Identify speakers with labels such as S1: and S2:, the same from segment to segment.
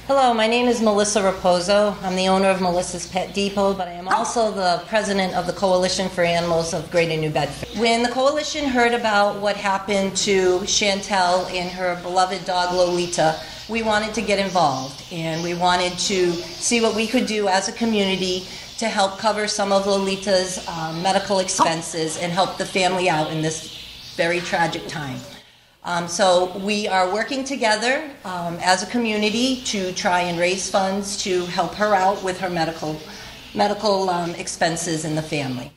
S1: Hello, my name is Melissa Raposo. I'm the owner of Melissa's Pet Depot, but I am also the president of the Coalition for Animals of Greater New Bedford. When the coalition heard about what happened to Chantel and her beloved dog Lolita, we wanted to get involved, and we wanted to see what we could do as a community to help cover some of Lolita's medical expenses and help the family out in this very tragic time. So we are working together as a community to try and raise funds to help her out with her medical expenses in the family.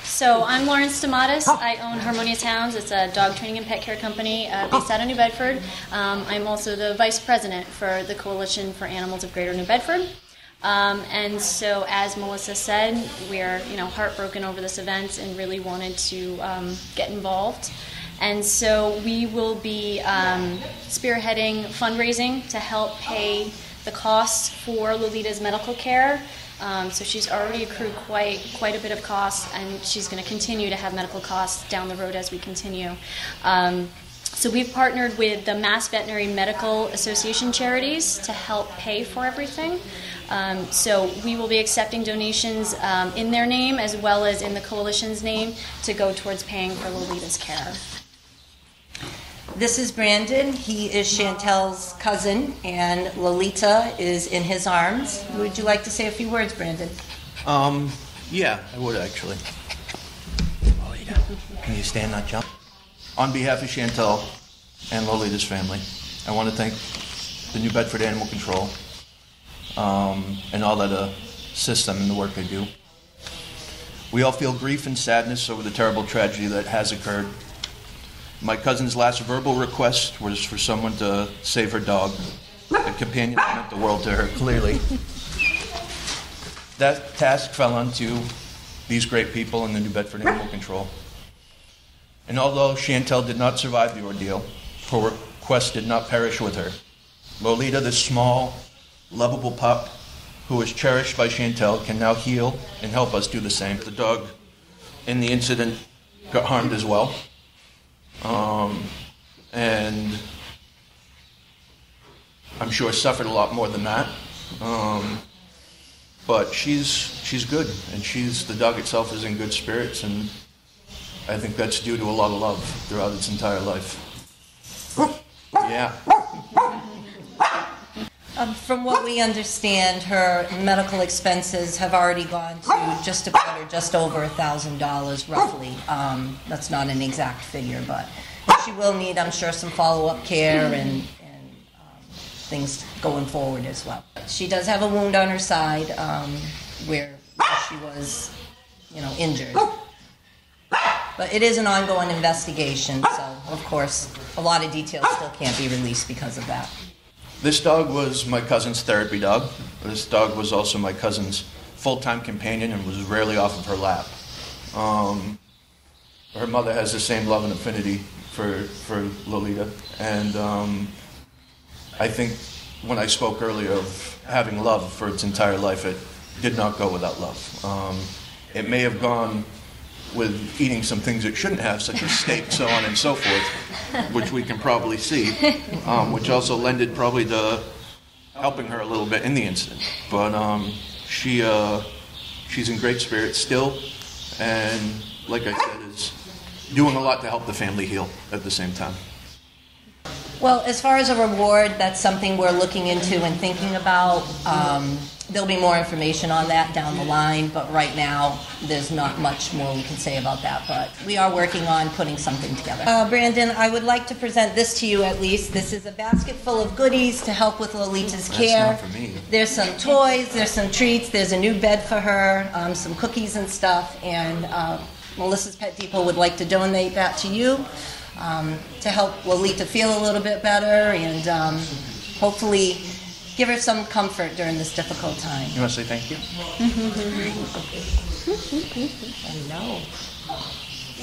S2: So I'm Lauren Stamatis. I own Harmonious Hounds. It's a dog training and pet care company based out of New Bedford. I'm also the vice president for the Coalition for Animals of Greater New Bedford. And so, as Melissa said, we're heartbroken over this event and really wanted to get involved. And so we will be spearheading fundraising to help pay the costs for Lolita's medical care. So she's already accrued quite a bit of costs, and she's going to continue to have medical costs down the road as we continue. So we've partnered with the Mass Veterinary Medical Association charities to help pay for everything. So we will be accepting donations in their name as well as in the coalition's name to go towards paying for Lolita's care.
S1: This is Brandon. He is Chantel's cousin, and Lolita is in his arms. Would you like to say a few words, Brandon?
S3: Yeah, I would actually. Lolita, can you stand, not jump? On behalf of Chantel and Lolita's family, I want to thank the New Bedford Animal Control and all that assist them in the work they do. We all feel grief and sadness over the terrible tragedy that has occurred. My cousin's last verbal request was for someone to save her dog, a companion that meant the world to her, clearly. That task fell onto these great people in the New Bedford Animal Control. And although Chantel did not survive the ordeal, her request did not perish with her. Lolita, this small, lovable pup who was cherished by Chantel, can now heal and help us do the same. The dog in the incident got harmed as well. And I'm sure suffered a lot more than that. But she's good, and the dog itself is in good spirits, and I think that's due to a lot of love throughout its entire life. Yeah.
S1: From what we understand, her medical expenses have already gone to just about or just over $1,000 roughly. That's not an exact figure, but she will need, I'm sure, some follow-up care and things going forward as well. She does have a wound on her side where she was, injured. But it is an ongoing investigation, so of course a lot of details still can't be released because of that.
S3: This dog was my cousin's therapy dog. This dog was also my cousin's full-time companion and was rarely off of her lap. Her mother has the same love and affinity for Lolita, and I think when I spoke earlier of having love for its entire life, it did not go without love. It may have gone with eating some things it shouldn't have, such as steak, so on and so forth, which we can probably see, which also lended probably to helping her a little bit in the incident. But she's in great spirits still, and like I said, is doing a lot to help the family heal at the same time.
S1: Well, as far as a reward, that's something we're looking into and thinking about. There'll be more information on that down the line, but right now there's not much more we can say about that, but we are working on putting something together. Brandon, I would like to present this to you at least. This is a basket full of goodies to help with Lolita's care.
S3: That's not for me.
S1: There's some toys, there's some treats, there's a new bed for her, some cookies and stuff, and Melissa's Pet Depot would like to donate that to you to help Lolita feel a little bit better and hopefully give her some comfort during this difficult time.
S3: You want to say thank you?
S1: I know.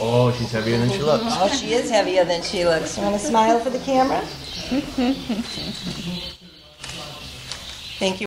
S3: Oh, she's heavier than she looks.
S1: Oh, she is heavier than she looks. You want to smile for the camera? Thank you.